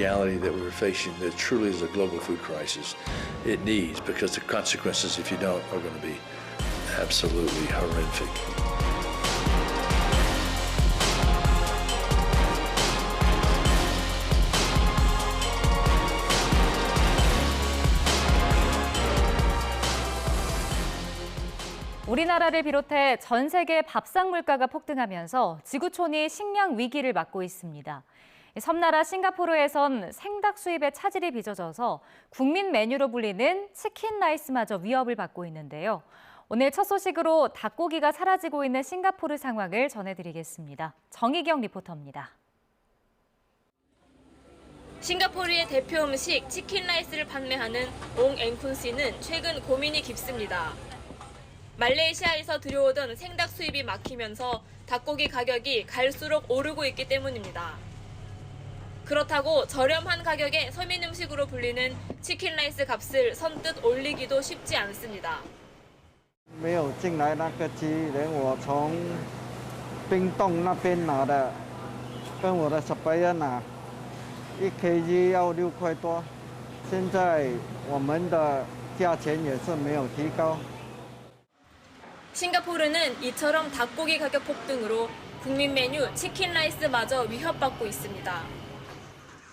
reality that we're facing that truly is a global food crisis. It needs, because the consequences, if you don't, are going to be absolutely horrific. 우리나라를 비롯해 전 세계 밥상 물가가 폭등하면서 지구촌이 식량 위기를 맞고 있습니다. 섬나라 싱가포르에선 생닭 수입에 차질이 빚어져서 국민 메뉴로 불리는 치킨 라이스마저 위협을 받고 있는데요. 오늘 첫 소식으로 닭고기가 사라지고 있는 싱가포르 상황을 전해드리겠습니다. 정희경 리포터입니다. 싱가포르의 대표 음식 치킨 라이스를 판매하는 옹 앵쿤 씨는 최근 고민이 깊습니다. 말레이시아에서 들여오던 생닭 수입이 막히면서 닭고기 가격이 갈수록 오르고 있기 때문입니다. 그렇다고 저렴한 가격의 서민 음식으로 불리는 치킨 라이스 값을 선뜻 올리기도 쉽지 않습니다. 没有进来那个鸡，连我从冰冻那边拿的，跟我的 supplier 拿，1kg 要6块多，现在我们的价钱也是没有提高。 싱가포르는 이처럼 닭고기 가격 폭등으로 국민 메뉴 치킨 라이스마저 위협받고 있습니다.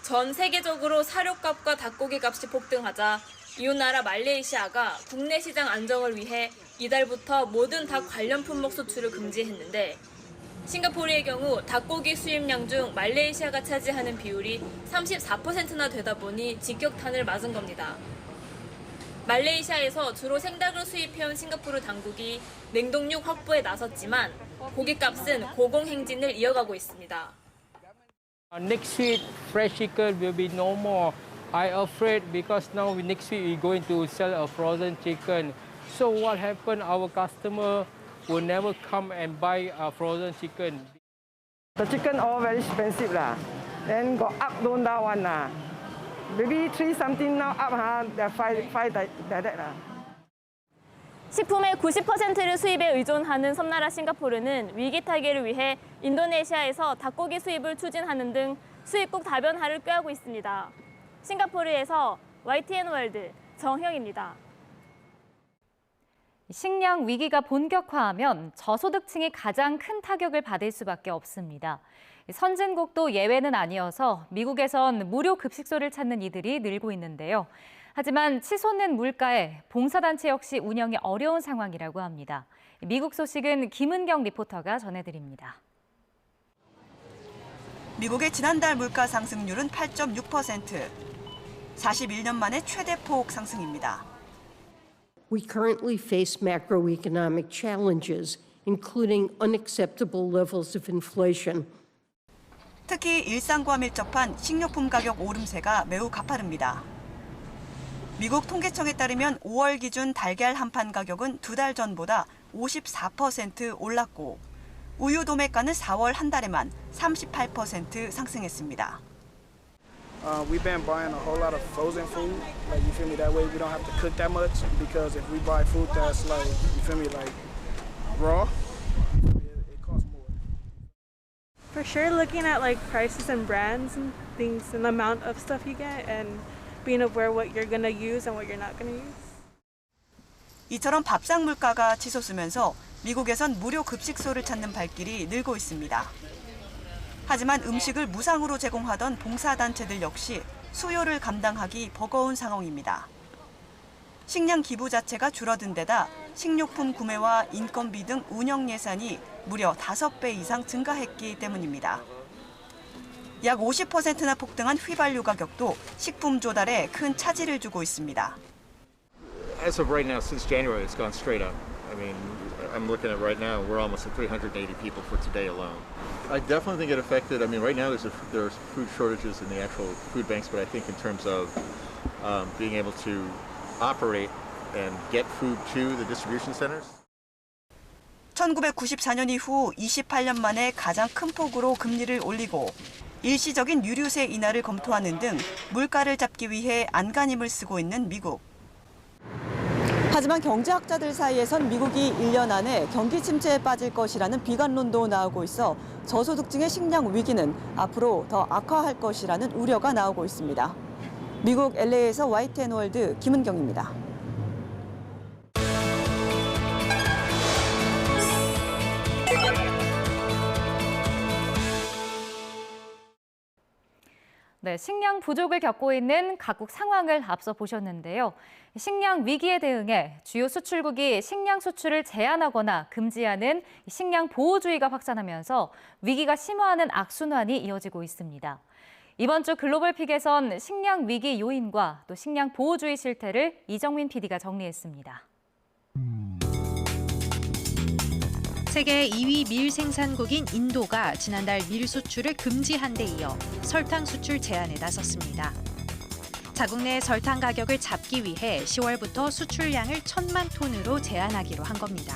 전 세계적으로 사료값과 닭고기 값이 폭등하자 이웃나라 말레이시아가 국내 시장 안정을 위해 이달부터 모든 닭 관련 품목 수출을 금지했는데 싱가포르의 경우 닭고기 수입량 중 말레이시아가 차지하는 비율이 34%나 되다 보니 직격탄을 맞은 겁니다. 말레이시아에서 주로 생닭을 수입해온 싱가포르 당국이 냉동육 확보에 나섰지만 고기값은 고공행진을 이어가고 있습니다. Next week, fresh chicken will be no more. I'm afraid because now next week we're going to sell a frozen chicken. So what happened? Our customer will never come and buy a frozen chicken. The chicken all very expensive lah. Then got up down down one lah. Maybe 3 something now up ha. The 5 like that lah. 식품의 90%를 수입에 의존하는 섬나라 싱가포르는 위기 타개를 위해 인도네시아에서 닭고기 수입을 추진하는 등 수입국 다변화를 꾀하고 있습니다. 싱가포르에서 YTN 월드 정형입니다. 식량 위기가 본격화하면 저소득층이 가장 큰 타격을 받을 수밖에 없습니다. 선진국도 예외는 아니어서 미국에선 무료 급식소를 찾는 이들이 늘고 있는데요. 하지만 치솟는 물가에 봉사단체 역시 운영이 어려운 상황이라고 합니다. 미국 소식은 김은경 리포터가 전해드립니다. 미국의 지난달 물가 상승률은 8.6%. 41년 만에 최대 폭 상승입니다. We currently face macroeconomic challenges, including unacceptable levels of inflation. 특히 일상과 밀접한 식료품 가격 오름세가 매우 가파릅니다. 미국 통계청에 따르면 5월 기준 달걀 한 판 가격은 2달 전보다 54% 올랐고 우유 도매가는 4월 한 달에만 38% 상승했습니다. We've been buying a whole lot of frozen food. Like, you feel me? That way we don't have to cook that much because if we buy food that's like, you feel me, like raw, it costs more. For sure, looking at like prices and brands and things and the amount of stuff you get and being aware what you're gonna use and what you're not gonna use. 이처럼 밥상 물가가 치솟으면서 미국에선 무료 급식소를 찾는 발길이 늘고 있습니다. 하지만 음식을 무상으로 제공하던 봉사단체들 역시 수요를 감당하기 버거운 상황입니다. 식량 기부 자체가 줄어든 데다 식료품 구매와 인건비 등 운영 예산이 무려 5배 이상 증가했기 때문입니다. 약 50%나 폭등한 휘발유 가격도 식품 조달에 큰 차질을 주고 있습니다. As of right now, since January, it's gone straight up. I mean, I'm looking at right now, we're almost at 380 people for today alone. I definitely think it affected. I mean, right now there's food shortages in the actual food banks, but I think in terms of being able to operate and get food to the distribution centers. 1994년 이후 28년 만에 가장 큰 폭으로 금리를 올리고 일시적인 유류세 인하를 검토하는 등 물가를 잡기 위해 안간힘을 쓰고 있는 미국. 하지만 경제학자들 사이에선 미국이 1년 안에 경기 침체에 빠질 것이라는 비관론도 나오고 있어 저소득층의 식량 위기는 앞으로 더 악화할 것이라는 우려가 나오고 있습니다. 미국 LA에서 YTN월드 김은경입니다. 네, 식량 부족을 겪고 있는 각국 상황을 앞서 보셨는데요. 식량 위기에 대응해 주요 수출국이 식량 수출을 제한하거나 금지하는 식량 보호주의가 확산하면서 위기가 심화하는 악순환이 이어지고 있습니다. 이번 주 글로벌 픽에선 식량 위기 요인과 또 식량 보호주의 실태를 이정민 PD가 정리했습니다. 세계 2위 밀 생산국인 인도가 지난달 밀 수출을 금지한 데 이어 설탕 수출 제한에 나섰습니다. 자국 내 설탕 가격을 잡기 위해 10월부터 수출량을 1,000만 톤으로 제한하기로 한 겁니다.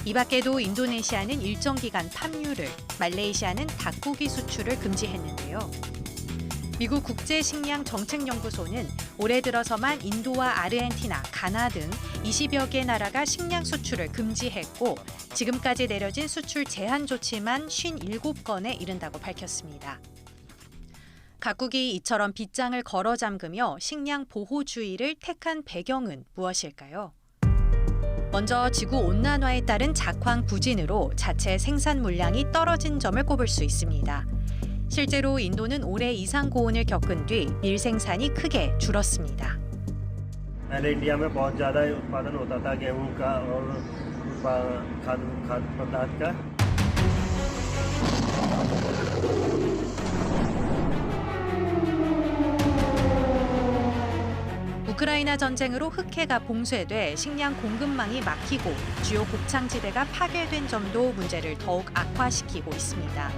이 밖에도 인도네시아는 일정 기간 팜유를, 말레이시아는 닭고기 수출을 금지했는데요. 미국 국제식량정책연구소는 올해 들어서만 인도와 아르헨티나, 가나 등 20여 개 나라가 식량 수출을 금지했고 지금까지 내려진 수출 제한 조치만 57건에 이른다고 밝혔습니다. 각국이 이처럼 빗장을 걸어 잠그며 식량 보호주의를 택한 배경은 무엇일까요? 먼저 지구온난화에 따른 작황 부진으로 자체 생산 물량이 떨어진 점을 꼽을 수 있습니다. 실제로 인도는 올해 이상 고온을 겪은 뒤 밀 생산이 크게 줄었습니다. पहले इंडिया में बहुत ज़्यादा उत्पादन होता था गेहूं का और खाद्य पदार्थ का। 우크라이나 전쟁으로 흑해가 봉쇄돼 식량 공급망이 막히고 주요 곡창지대가 파괴된 점도 문제를 더욱 악화시키고 있습니다.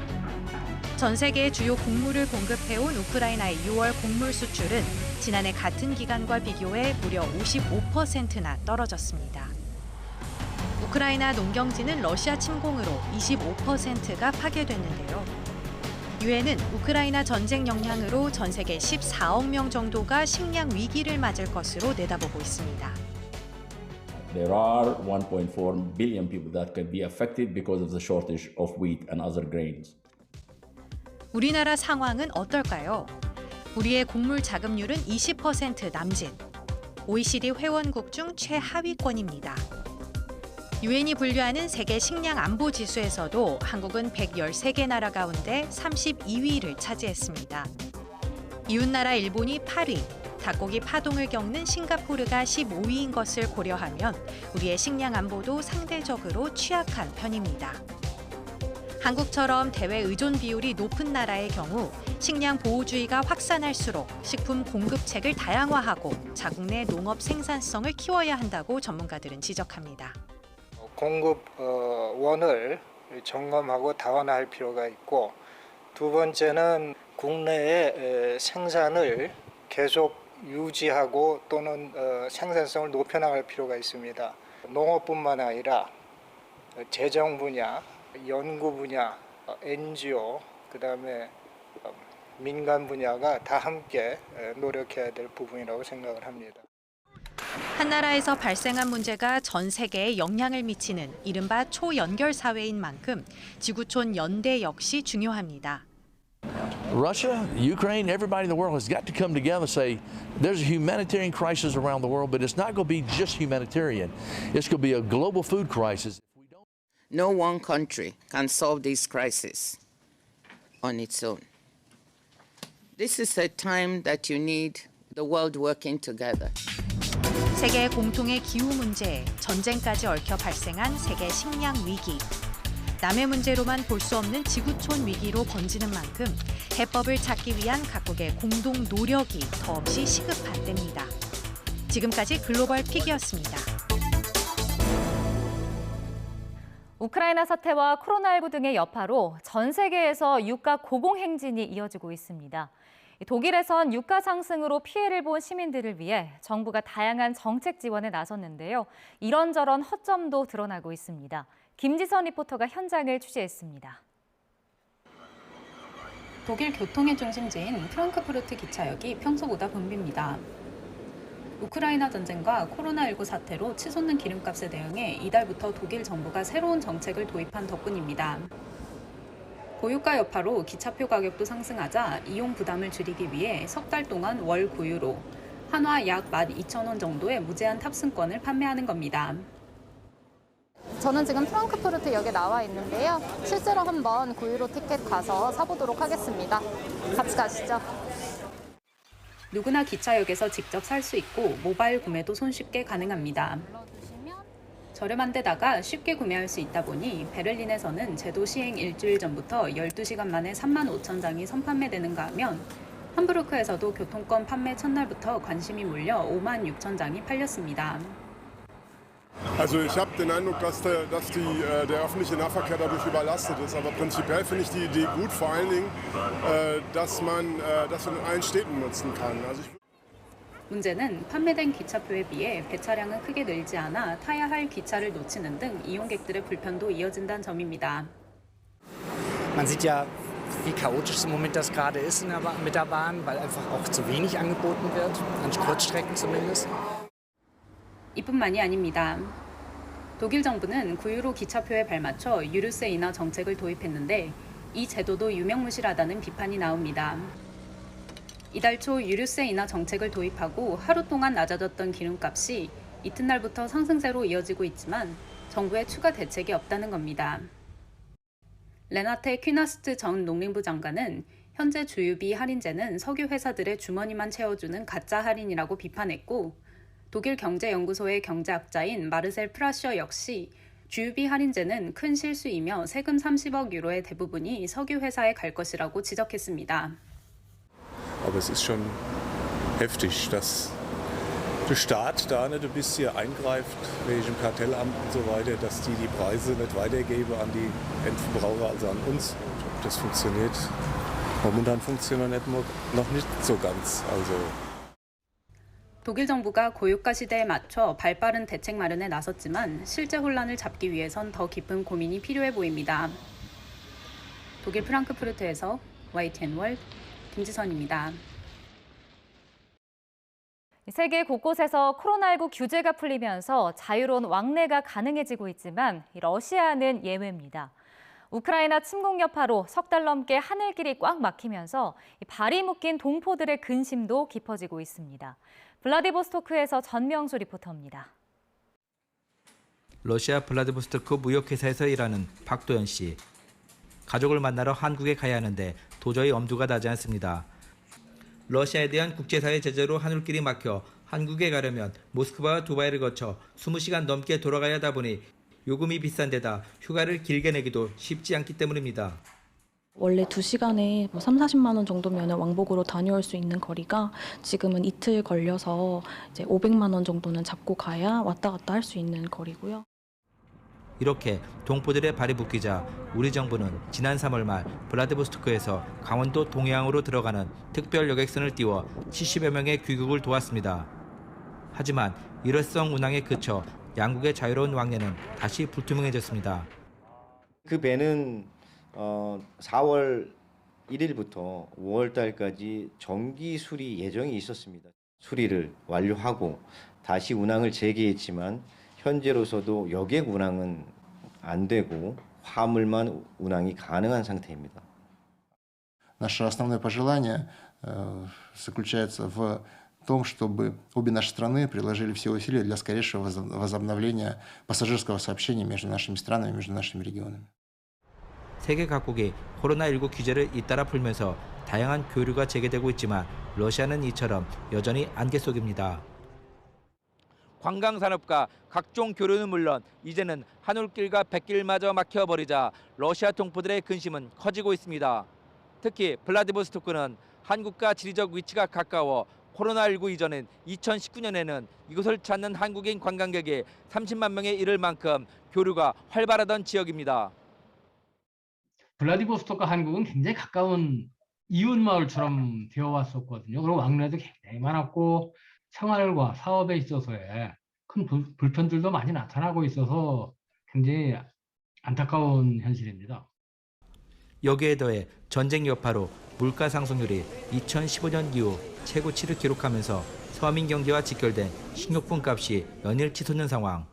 전 세계 주요 곡물을 공급해온 우크라이나의 6월 곡물 수출은 지난해 같은 기간과 비교해 무려 55%나 떨어졌습니다. 우크라이나 농경지는 러시아 침공으로 25%가 파괴됐는데요. 유엔은 우크라이나 전쟁 영향으로 전 세계 14억 명 정도가 식량 위기를 맞을 것으로 내다보고 있습니다. There are 1.4 billion people that could be affected because of the shortage of wheat and other grains. 우리나라 상황은 어떨까요? 우리의 곡물 자급률은 20% 남짓. OECD 회원국 중 최하위권입니다. 유엔이 분류하는 세계 식량 안보 지수에서도 한국은 113개 나라 가운데 32위를 차지했습니다. 이웃나라 일본이 8위, 닭고기 파동을 겪는 싱가포르가 15위인 것을 고려하면 우리의 식량 안보도 상대적으로 취약한 편입니다. 한국처럼 대외 의존 비율이 높은 나라의 경우 식량 보호주의가 확산할수록 식품 공급책을 다양화하고 자국 내 농업 생산성을 키워야 한다고 전문가들은 지적합니다. 공급원을 점검하고 다원화할 필요가 있고 두 번째는 국내의 생산을 계속 유지하고 또는 생산성을 높여나갈 필요가 있습니다. 농업뿐만 아니라 재정 분야, 연구 분야, NGO, 그다음에 민간 분야가 다 함께 노력해야 될 부분이라고 생각을 합니다. 한 나라에서 발생한 문제가 전 세계에 영향을 미치는 이른바 초연결 사회인 만큼 지구촌 연대 역시 중요합니다. Russia, Ukraine, everybody in the world has got to come together and say there's a humanitarian crisis around the world, but it's not going to be just humanitarian. It's going to be a global food crisis. No one country can solve this crisis on its own. This is a time that you need the world working together. 세계 공통의 기후 문제, 전쟁까지 얽혀 발생한 세계 식량 위기. 남의 문제로만 볼 수 없는 지구촌 위기로 번지는 만큼 해법을 찾기 위한 각국의 공동 노력이 더없이 시급한 때입니다. 지금까지 글로벌 픽이었습니다. 우크라이나 사태와 코로나19 등의 여파로 전 세계에서 유가 고공행진이 이어지고 있습니다. 독일에선 유가 상승으로 피해를 본 시민들을 위해 정부가 다양한 정책 지원에 나섰는데요. 이런저런 허점도 드러나고 있습니다. 김지선 리포터가 현장을 취재했습니다. 독일 교통의 중심지인 프랑크푸르트 기차역이 평소보다 붐빕니다. 우크라이나 전쟁과 코로나19 사태로 치솟는 기름값에 대응해 이달부터 독일 정부가 새로운 정책을 도입한 덕분입니다. 고유가 여파로 기차표 가격도 상승하자 이용 부담을 줄이기 위해 석 달 동안 월 9유로, 한화 약 12,000원 정도의 무제한 탑승권을 판매하는 겁니다. 저는 지금 프랑크푸르트역에 나와 있는데요. 실제로 한번 9유로 티켓 가서 사보도록 하겠습니다. 같이 가시죠. 누구나 기차역에서 직접 살 수 있고 모바일 구매도 손쉽게 가능합니다. 저렴한 데다가 쉽게 구매할 수 있다 보니 베를린에서는 제도 시행 일주일 전부터 12시간 만에 35,000장이 선판매되는가 하면 함부르크에서도 교통권 판매 첫날부터 관심이 몰려 56,000장이 팔렸습니다. Also ich habe den Eindruck, dass der öffentliche Nahverkehr dadurch überlastet ist. Aber prinzipiell finde ich die Idee gut, vor allen Dingen, dass man das in allen Städten nutzen kann. 문제는 판매된 기차표에 비해 배차량은 크게 늘지 않아 타야 할 기차를 놓치는 등 이용객들의 불편도 이어진다는 점입니다. Man sieht ja, wie chaotisch im Moment das gerade ist mit der Bahn, weil einfach auch zu wenig angeboten wird, an Kurzstrecken zumindest. 이뿐만이 아닙니다. 독일 정부는 9유로 기차표에 발맞춰 유류세 인하 정책을 도입했는데 이 제도도 유명무실하다는 비판이 나옵니다. 이달 초 유류세 인하 정책을 도입하고 하루 동안 낮아졌던 기름값이 이튿날부터 상승세로 이어지고 있지만 정부의 추가 대책이 없다는 겁니다. 레나테 퀴나스트 전 농림부 장관은 현재 주유비 할인제는 석유 회사들의 주머니만 채워주는 가짜 할인이라고 비판했고 독일 경제연구소의 경제학자인 마르셀 프라셔 역시 주유비 할인제는 큰 실수이며 세금 30억 유로의 대부분이 석유 회사에 갈 것이라고 지적했습니다. Aber es ist schon heftig, dass der Staat da nicht ein bisschen eingreift, wegen dem Kartellamt und so weiter, dass die Preise nicht weitergeben an die Endverbraucher, also an uns. Ob das funktioniert, momentan funktioniert noch nicht so ganz. 독일 정부가 고유가 시대에 맞춰 발빠른 대책 마련에 나섰지만 실제 혼란을 잡기 위해선 더 깊은 고민이 필요해 보입니다. 독일 프랑크푸르트에서 YTN 월드 김지선입니다. 세계 곳곳에서 코로나19 규제가 풀리면서 자유로운 왕래가 가능해지고 있지만 러시아는 예외입니다. 우크라이나 침공 여파로 석 달 넘게 하늘길이 꽉 막히면서 발이 묶인 동포들의 근심도 깊어지고 있습니다. 블라디보스토크에서 전명수 리포터입니다. 러시아 블라디보스토크 무역회사에서 일하는 박도연 씨. 가족을 만나러 한국에 가야 하는데 도저히 엄두가 나지 않습니다. 러시아에 대한 국제사회 제재로 하늘길이 막혀 한국에 가려면 모스크바와 두바이를 거쳐 20시간 넘게 돌아가야 하다 보니 요금이 비싼 데다 휴가를 길게 내기도 쉽지 않기 때문입니다. 원래 2시간에 3, 40만 원 정도면 왕복으로 다녀올 수 있는 거리가 지금은 이틀 걸려서 이제 500만 원 정도는 잡고 가야 왔다 갔다 할 수 있는 거리고요. 이렇게 동포들의 발이 묶이자 우리 정부는 지난 3월 말 블라디보스토크에서 강원도 동해항으로 들어가는 특별 여객선을 띄워 70여 명의 귀국을 도왔습니다. 하지만 일회성 운항에 그쳐 양국의 자유로운 왕래는 다시 불투명해졌습니다. 그 배는 4월 1일부터 5월 달까지 정기 수리 예정이 있었습니다. 수리를 완료하고 다시 운항을 재개했지만 현재로서도 여객 운항은 안 되고 화물만 운항이 가능한 상태입니다. Наше основное пожелание заключается в том, чтобы обе наши страны приложили все усилия для скорейшего возобновления пассажирского сообщения между нашими странами, между нашими регионами. 세계 각국이 코로나19 규제를 잇따라 풀면서 다양한 교류가 재개되고 있지만 러시아는 이처럼 여전히 안개 속입니다. 관광산업과 각종 교류는 물론 이제는 하늘길과 뱃길마저 막혀버리자 러시아 동포들의 근심은 커지고 있습니다. 특히 블라디보스토크는 한국과 지리적 위치가 가까워 코로나19 이전인 2019년에는 이곳을 찾는 한국인 관광객이 30만 명에 이를 만큼 교류가 활발하던 지역입니다. 블라디보스토크와 한국은 굉장히 가까운 이웃 마을처럼 되어 왔었거든요. 그리고 왕래도 굉장히 많았고 생활과 사업에 있어서의 큰 불편들도 많이 나타나고 있어서 굉장히 안타까운 현실입니다. 여기에 더해 전쟁 여파로 물가 상승률이 2015년 이후 최고치를 기록하면서 서민 경제와 직결된 식료품 값이 연일 치솟는 상황.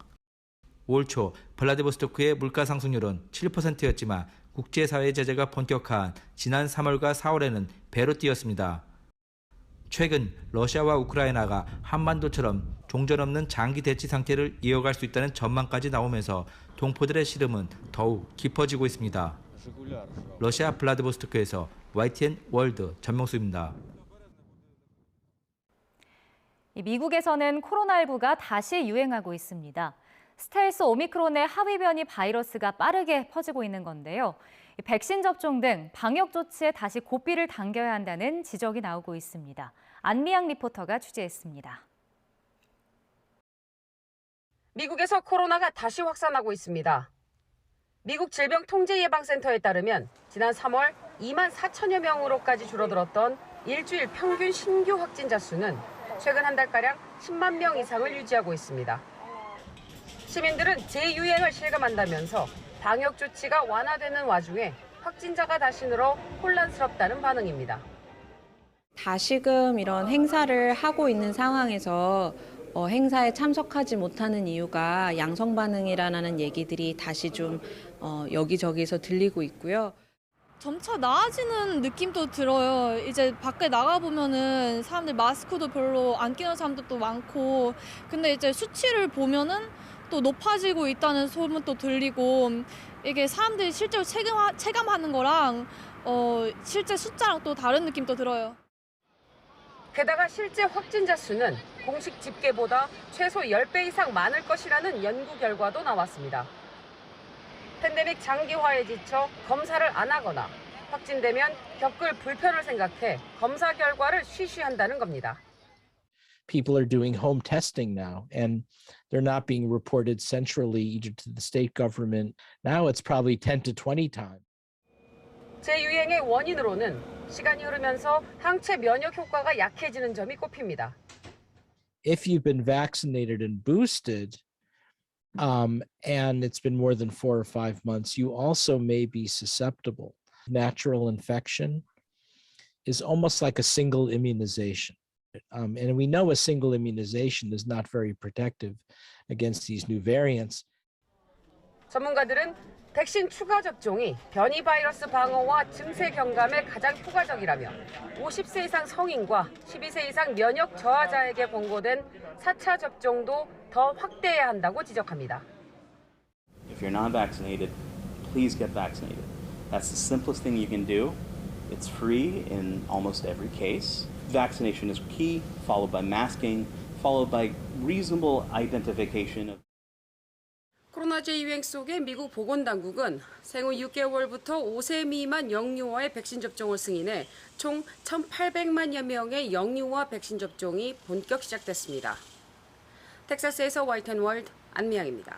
올 초 블라디보스토크의 물가 상승률은 7%였지만 국제사회 제재가 본격화한 지난 3월과 4월에는 배로 뛰었습니다. 최근 러시아와 우크라이나가 한반도처럼 종전 없는 장기 대치 상태를 이어갈 수 있다는 전망까지 나오면서 동포들의 시름은 더욱 깊어지고 있습니다. 러시아 블라디보스토크에서 YTN 월드 전명수입니다. 미국에서는 코로나19가 다시 유행하고 있습니다. 스텔스 오미크론의 하위 변이 바이러스가 빠르게 퍼지고 있는 건데요. 백신 접종 등 방역 조치에 다시 고삐를 당겨야 한다는 지적이 나오고 있습니다. 안미양 리포터가 취재했습니다. 미국에서 코로나가 다시 확산하고 있습니다. 미국 질병통제예방센터에 따르면 지난 3월 2만 4천여 명으로까지 줄어들었던 일주일 평균 신규 확진자 수는 최근 한 달가량 10만 명 이상을 유지하고 있습니다. 시민들은 재유행을 실감한다면서 방역 조치가 완화되는 와중에 확진자가 다시 늘어 혼란스럽다는 반응입니다. 다시금 이런 행사를 하고 있는 상황에서 행사에 참석하지 못하는 이유가 양성 반응이라는 얘기들이 다시 좀 여기저기서 들리고 있고요. 점차 나아지는 느낌도 들어요. 이제 밖에 나가보면은 사람들 마스크도 별로 안 끼는 사람들도 많고, 근데 이제 수치를 보면은 또 높아지고 있다는 소문도 들리고, 이게 사람들이 실제로 체감하는 거랑 실제 숫자랑 또 다른 느낌도 들어요. 게다가 실제 확진자 수는 공식 집계보다 최소 10배 이상 많을 것이라는 연구 결과도 나왔습니다. 팬데믹 장기화에 지쳐 검사를 안 하거나 확진되면 겪을 불편을 생각해 검사 결과를 쉬쉬한다는 겁니다. People are doing home testing now, and they're not being reported centrally either to the state government. Now it's probably 10 to 20 times. 재유행의 원인으로는 시간이 흐르면서 항체 면역 효과가 약해지는 점이 꼽힙니다. If you've been vaccinated and boosted, and it's been more than 4 or 5 months, you also may be susceptible. Natural infection is almost like a single immunization. And we know a single immunization is not very protective against these new variants. 전문가들은 백신 추가 접종이 변이 바이러스 방어와 증세 경감에 가장 효과적이라며 50세 이상 성인과 12세 이상 면역 저하자에게 권고된 4차 접종도 더 확대해야 한다고 지적합니다. If you're not vaccinated, please get vaccinated. That's the simplest thing you can do. It's free in almost every case. Vaccination is key, followed by masking, followed by reasonable identification of 코로나 재유행 속에 미국 보건당국은 생후 6개월부터 5세 미만 영유아의 백신 접종을 승인해 총 1,800만여 명의 영유아 백신 접종이 본격 시작됐습니다. 텍사스에서 YTN 월드 안미양입니다.